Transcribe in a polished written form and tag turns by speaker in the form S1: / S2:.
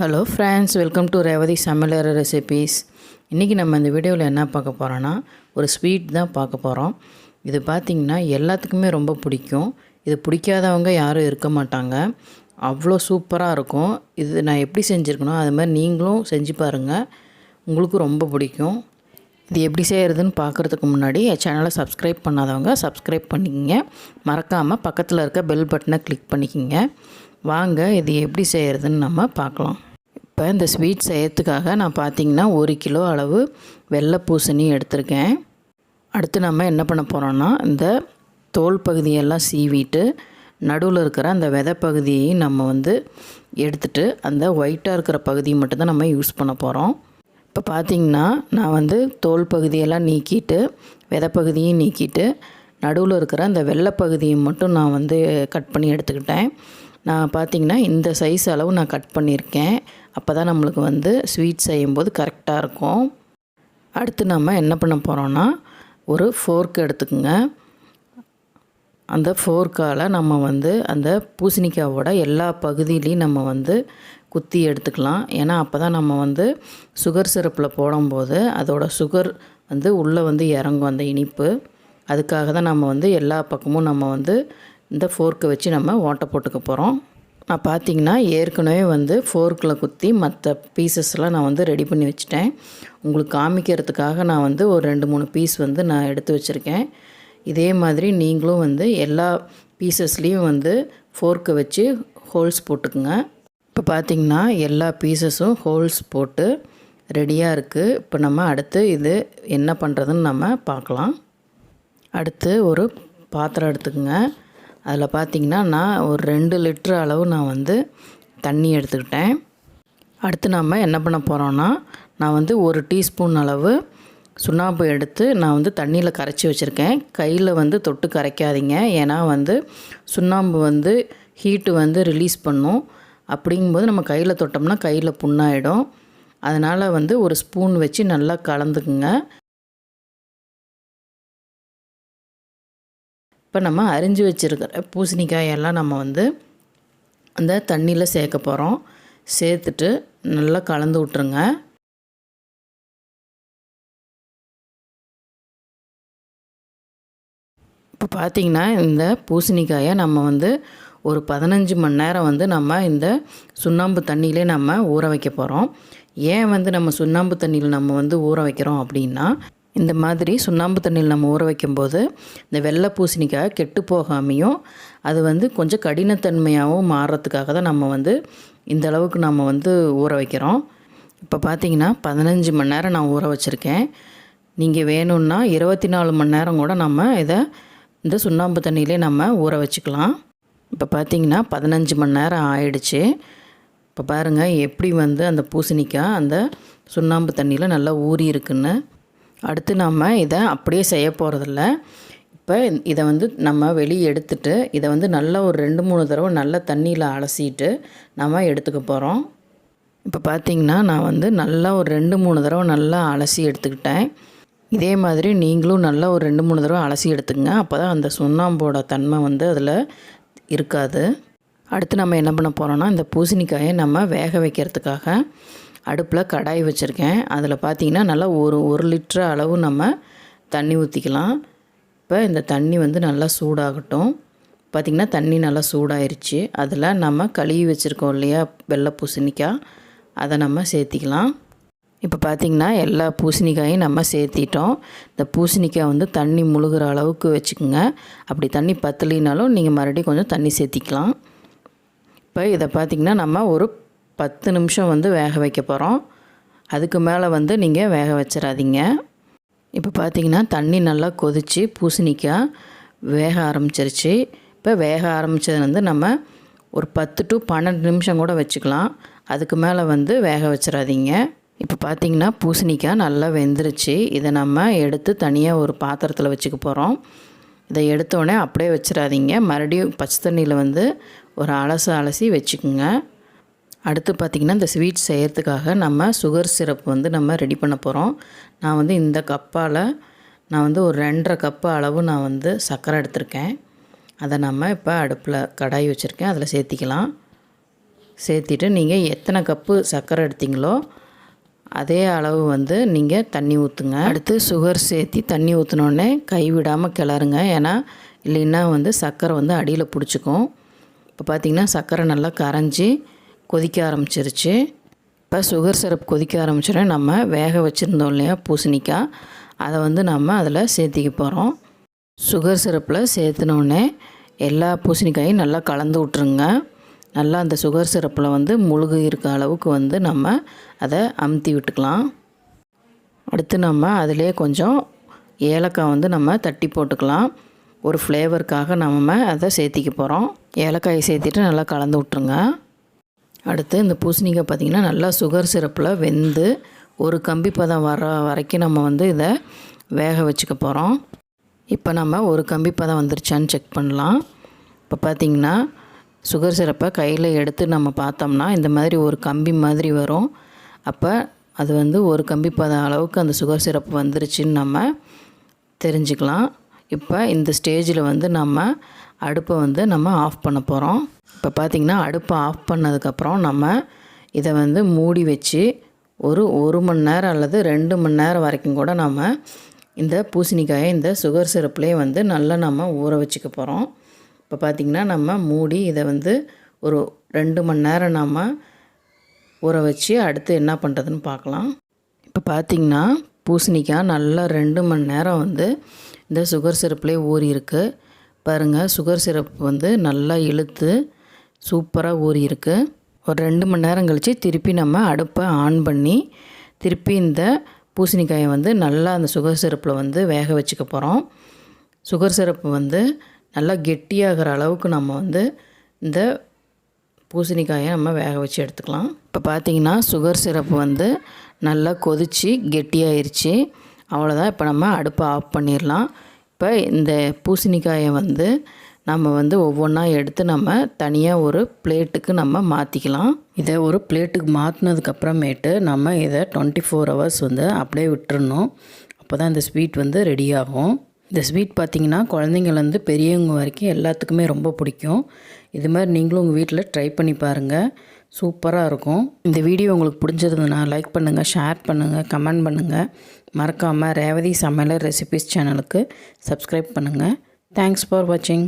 S1: Hello friends, welcome to Revathi சமையலறை recipes. இன்றைக்கி நம்ம இந்த வீடியோவில் என்ன பார்க்க போகிறோன்னா, ஒரு ஸ்வீட் தான் பார்க்க போகிறோம். இது பார்த்திங்கன்னா எல்லாத்துக்குமே ரொம்ப பிடிக்கும். இது பிடிக்காதவங்க யாரும் இருக்க மாட்டாங்க. அவ்வளோ சூப்பராக இருக்கும். இது நான் எப்படி செஞ்சுருக்கணும் அது மாதிரி நீங்களும் செஞ்சு பாருங்கள், உங்களுக்கும் ரொம்ப பிடிக்கும். இது எப்படி செய்கிறதுன்னு பார்க்குறதுக்கு முன்னாடி என் சேனலை சப்ஸ்கிரைப் பண்ணாதவங்க சப்ஸ்கிரைப் பண்ணிக்கிங்க. மறக்காமல் பக்கத்தில் இருக்க பெல் பட்டனை கிளிக் பண்ணிக்கிங்க. வாங்க இது எப்படி செய்கிறதுன்னு நம்ம பார்க்கலாம். இப்போ இந்த ஸ்வீட் செய்யறதுக்காக நான் பார்த்திங்கன்னா 1 கிலோ அளவு வெள்ளைப்பூசணி எடுத்திருக்கேன். அடுத்து நம்ம என்ன பண்ண போகிறோன்னா, இந்த தோல் பகுதியெல்லாம் சீவிட்டு நடுவில் இருக்கிற அந்த விதை பகுதியையும் நம்ம எடுத்துட்டு அந்த ஒயிட்டாக இருக்கிற பகுதியை மட்டும்தான் நம்ம யூஸ் பண்ண போகிறோம். இப்போ பார்த்திங்கன்னா நான் தோல் பகுதியெல்லாம் நீக்கிட்டு விதை பகுதியும் நீக்கிட்டு நடுவில் இருக்கிற அந்த வெள்ளை பகுதியை மட்டும் நான் கட் பண்ணி எடுத்துக்கிட்டேன். நான் பார்த்திங்கன்னா இந்த சைஸ் அளவு நான் கட் பண்ணியிருக்கேன். அப்போ தான் நம்மளுக்கு ஸ்வீட் செய்யும்போது கரெக்டாக இருக்கும். அடுத்து நம்ம என்ன பண்ண போகிறோன்னா, ஒரு ஃபோர்க் எடுத்துக்கோங்க. அந்த ஃபோர்க்கால் நம்ம அந்த பூசணிக்காவோட எல்லா பகுதியிலையும் நம்ம குத்தி எடுத்துக்கலாம். ஏன்னா அப்போ தான் நம்ம சுகர் சிரப்பில் போடும்போது அதோட சுகர் உள்ளே இறங்கும் அந்த இனிப்பு. அதுக்காக தான் நம்ம எல்லா பக்கமும் நம்ம இந்த ஃபோர்க்கை வச்சு நம்ம ஓட்டை போட்டுக்க போகிறோம். நான் பார்த்திங்கன்னா ஏற்கனவே ஃபோர்க்கில் குத்தி மற்ற பீசஸ்லாம் நான் ரெடி பண்ணி வச்சுட்டேன். உங்களுக்கு காமிக்கிறதுக்காக நான் ஒரு 2-3 பீஸ் நான் எடுத்து வச்சுருக்கேன். இதே மாதிரி நீங்களும் எல்லா பீசஸ்லேயும் ஃபோர்க்கை வச்சு ஹோல்ஸ் போட்டுக்குங்க. இப்போ பார்த்திங்கன்னா எல்லா பீசஸும் ஹோல்ஸ் போட்டு ரெடியாக இருக்குது. இப்போ நம்ம அடுத்து இது என்ன பண்ணுறதுன்னு நம்ம பார்க்கலாம். அடுத்து ஒரு பாத்திரம் எடுத்துக்கோங்க. அதில் பார்த்திங்கன்னா நான் ஒரு 2 லிட்டர் அளவு நான் தண்ணி எடுத்துக்கிட்டேன். அடுத்து நம்ம என்ன பண்ண போகிறோன்னா, நான் 1 டீஸ்பூன் அளவு சுண்ணாம்பு எடுத்து நான் தண்ணியில் கரைச்சி வச்சுருக்கேன். கையில் தொட்டு கரைக்காதீங்க. ஏன்னா சுண்ணாம்பு ஹீட்டு ரிலீஸ் பண்ணும். அப்படிங்கும்போது நம்ம கையில் தொட்டோம்னா கையில் புண்ணாயிடும். அதனால் ஒரு ஸ்பூன் வச்சு நல்லா கலந்துக்குங்க. இப்போ நம்ம அரிஞ்சு வச்சுருக்கிற பூசணிக்காயெல்லாம் நம்ம அந்த தண்ணியில் சேர்க்க போகிறோம். சேர்த்துட்டு நல்லா கலந்து விட்ருங்க. இப்போ பார்த்திங்கன்னா இந்த பூசணிக்காயை நம்ம ஒரு 15 மணி நேரம் நம்ம இந்த சுண்ணாம்பு தண்ணியிலே நம்ம ஊற வைக்க போகிறோம். ஏன் நம்ம சுண்ணாம்பு தண்ணியில் நம்ம ஊற வைக்கிறோம் அப்படின்னா, இந்த மாதிரி சுண்ணாம்பு தண்ணியில் நம்ம ஊற வைக்கும்போது இந்த வெள்ளை பூசணிக்காய் கெட்டு போகாமையும் அது கொஞ்சம் கடினத்தன்மையாகவும் மாறுறதுக்காக தான் நம்ம இந்த அளவுக்கு நம்ம ஊற வைக்கிறோம். இப்போ பார்த்திங்கன்னா 15 மணி நேரம் நான் ஊற வச்சுருக்கேன். நீங்கள் வேணும்னா 24 மணி நேரம் கூட நம்ம இதை இந்த சுண்ணாம்பு தண்ணியிலே நம்ம ஊற வச்சுக்கலாம். இப்போ பார்த்திங்கன்னா 15 மணி நேரம் ஆயிடுச்சு. இப்போ பாருங்கள் எப்படி அந்த பூசணிக்காய் அந்த சுண்ணாம்பு தண்ணியில் நல்லா ஊறி இருக்குன்னு. அடுத்து நம்ம இதை அப்படியே செய்ய போகிறதில்ல. இப்போ இதை நம்ம வெளியே எடுத்துட்டு இதை நல்லா ஒரு 2-3 தடவை நல்லா தண்ணியில் அலசிட்டு நம்ம எடுத்துக்க போகிறோம். இப்போ பார்த்திங்கன்னா நான் நல்லா ஒரு 2-3 தடவை நல்லா அலசி எடுத்துக்கிட்டேன். இதே மாதிரி நீங்களும் நல்லா ஒரு 2-3 தடவை அலசி எடுத்துக்கங்க. அப்போ தான் அந்த சுண்ணாம்போட தன்மை அதில் இருக்காது. அடுத்து நம்ம என்ன பண்ண போகிறோன்னா, இந்த பூசணிக்காயை நம்ம வேக வைக்கிறதுக்காக அடுப்பில் கடாய் வச்சுருக்கேன். அதில் பார்த்திங்கன்னா நல்லா ஒரு லிட்டர் அளவு நம்ம தண்ணி ஊற்றிக்கலாம். இப்போ இந்த தண்ணி நல்லா சூடாகட்டும். பார்த்திங்கன்னா தண்ணி நல்லா சூடாயிருச்சு. அதில் நம்ம கழுவி வச்சுருக்கோம் இல்லையா வெள்ளை பூசணிக்காய், அதை நம்ம சேர்த்திக்கலாம். இப்போ பார்த்திங்கன்னா எல்லா பூசணிக்காயும் நம்ம சேர்த்திட்டோம். இந்த பூசணிக்காய் தண்ணி முழுகிற அளவுக்கு வச்சுக்கோங்க. அப்படி தண்ணி பத்தலினாலும் நீங்கள் மறுபடியும் கொஞ்சம் தண்ணி சேர்த்திக்கலாம். இப்போ இதை பார்த்திங்கன்னா நம்ம ஒரு 10 நிமிஷம் வேக வைக்க போகிறோம். அதுக்கு மேலே நீங்கள் வேக வச்சிடாதீங்க. இப்போ பார்த்திங்கன்னா தண்ணி நல்லா கொதித்து பூசணிக்காய் வேக ஆரம்பிச்சிருச்சு. இப்போ வேக ஆரம்பித்தது நம்ம ஒரு 10 to 12 நிமிஷம் கூட வச்சுக்கலாம். அதுக்கு மேலே வேக வச்சிடாதீங்க. இப்போ பார்த்திங்கன்னா பூசணிக்காய் நல்லா வெந்துருச்சு. இதை நம்ம எடுத்து தனியாக ஒரு பாத்திரத்தில் வச்சுக்க போகிறோம். இதை எடுத்தோடனே அப்படியே வச்சிடாதீங்க. மறுபடியும் பச்சை தண்ணியில் ஒரு அலசி வச்சுக்குங்க. அடுத்து பார்த்திங்கன்னா இந்த ஸ்வீட் செய்கிறதுக்காக நம்ம சுகர் சிரப் நம்ம ரெடி பண்ண போகிறோம். நான் இந்த கப்பால் நான் ஒரு 2.5 கப்பு அளவு நான் சர்க்கரை எடுத்திருக்கேன். அதை நம்ம இப்போ அடுப்பில் கடாய் வச்சுருக்கேன், அதில் சேர்த்திக்கலாம். சேர்த்திட்டு நீங்கள் எத்தனை கப்பு சர்க்கரை எடுத்தீங்களோ அதே அளவு வந்து நீங்கள் தண்ணி ஊற்றுங்க. அடுத்து சுகர் சேர்த்தி தண்ணி ஊற்றினோடனே கைவிடாமல் கிளறுங்க. ஏன்னா இல்லைன்னா வந்து சர்க்கரை வந்து அடியில் பிடிச்சிக்கும். இப்போ பார்த்திங்கன்னா சர்க்கரை நல்லா கரைஞ்சி கொதிக்க ஆரம்பிச்சிருச்சு. இப்போ சுகர் சிரப் கொதிக்க ஆரம்பிச்சோடனே நம்ம வேக வச்சுருந்தோம் இல்லையா பூசணிக்காய், அதை வந்து நம்ம அதில் சேர்த்திக்க போகிறோம். சுகர் சிரப்பில் சேர்த்துனோடனே எல்லா பூசணிக்காயும் நல்லா கலந்து விட்ருங்க. நல்லா அந்த சுகர் சிரப்பில் வந்து முழுகு இருக்க அளவுக்கு வந்து நம்ம அதை அமுத்தி விட்டுக்கலாம். அடுத்து நம்ம அதிலே கொஞ்சம் ஏலக்காய் வந்து நம்ம தட்டி போட்டுக்கலாம். ஒரு ஃப்ளேவருக்காக நம்ம அதை சேர்த்திக்க போகிறோம். ஏலக்காயை சேர்த்திட்டு நல்லா கலந்து விட்ருங்க. அடுத்து இந்த பூசணிக்காய் பார்த்திங்கன்னா நல்லா சுகர் சிரப்பில் வெந்து ஒரு கம்பி பதம் வர வரைக்கும் நம்ம வந்து இதை வேக வச்சுக்க போகிறோம். இப்போ நம்ம ஒரு கம்பி பதம் வந்துருச்சான்னு செக் பண்ணலாம். இப்போ பார்த்திங்கன்னா சுகர் சிரப்பை கையில் எடுத்து நம்ம பார்த்தோம்னா இந்த மாதிரி ஒரு கம்பி மாதிரி வரும். அப்போ அது வந்து ஒரு கம்பி பதம் அளவுக்கு அந்த சுகர் சிரப்பு வந்துருச்சுன்னு நம்ம தெரிஞ்சுக்கலாம். இப்போ இந்த ஸ்டேஜில் வந்து நம்ம அடுப்பை வந்து நம்ம ஆஃப் பண்ண போகிறோம். இப்போ பார்த்திங்கன்னா அடுப்பை ஆஃப் பண்ணதுக்கப்புறம் நம்ம இதை வந்து மூடி வச்சு ஒரு மணி நேரம் அல்லது 2 மணி நேரம் வரைக்கும் கூட நம்ம இந்த பூசணிக்காயை இந்த சுகர் சிரப்லேயே வந்து நல்லா நம்ம ஊற வச்சுக்க போகிறோம். இப்போ பார்த்திங்கன்னா நம்ம மூடி இதை வந்து ஒரு 2 மணி நேரம் நம்ம ஊற வச்சு அடுத்து என்ன பண்ணுறதுன்னு பார்க்கலாம். இப்போ பார்த்திங்கன்னா பூசணிக்காய் நல்லா 2 மணி நேரம் வந்து இந்த சுகர் சிரப்லேயே ஊறி இருக்குது. பாருங்கள், சுகர் சிரப் வந்து நல்லா இழுத்து சூப்பராக ஊறி இருக்குது. ஒரு 2 மணி நேரம் கழித்து திருப்பி நம்ம அடுப்பை ஆன் பண்ணி திருப்பி இந்த பூசணிக்காயை வந்து நல்லா அந்த சுகர் சிரப்பில் வந்து வேக வச்சுக்க போகிறோம். சுகர் சிரப்பு வந்து நல்லா கெட்டியாகிற அளவுக்கு நம்ம வந்து இந்த பூசணிக்காயை நம்ம வேக வச்சு எடுத்துக்கலாம். இப்போ பார்த்திங்கன்னா சுகர் சிரப்பு வந்து நல்லா கொதித்து கெட்டியாயிருச்சு. அவ்வளோதான். இப்போ நம்ம அடுப்பை ஆஃப் பண்ணிடலாம். இப்போ இந்த பூசணிக்காயை வந்து நம்ம வந்து ஒவ்வொன்றா எடுத்து நம்ம தனியாக ஒரு பிளேட்டுக்கு நம்ம மாற்றிக்கலாம். இதை ஒரு பிளேட்டுக்கு மாற்றினதுக்கப்புறமேட்டு நம்ம இதை 24 ஹவர்ஸ் வந்து அப்படியே விட்டுறணும். அப்போ தான் இந்த ஸ்வீட் வந்து ரெடி ஆகும். இந்த ஸ்வீட் பார்த்திங்கன்னா குழந்தைங்கள்லேருந்து பெரியவங்க வரைக்கும் எல்லாத்துக்குமே ரொம்ப பிடிக்கும். இது மாதிரி நீங்களும் உங்கள் வீட்டில் ட்ரை பண்ணி பாருங்கள். சூப்பராக இருக்கும். இந்த வீடியோ உங்களுக்கு பிடிச்சிருந்ததுன்னா லைக் பண்ணுங்கள், ஷேர் பண்ணுங்கள், கமெண்ட் பண்ணுங்கள். மறக்காமல் ரேவதி சமையலர் ரெசிபீஸ் சேனலுக்கு சப்ஸ்கிரைப் பண்ணுங்கள். தேங்க்ஸ் ஃபார் வாட்சிங்.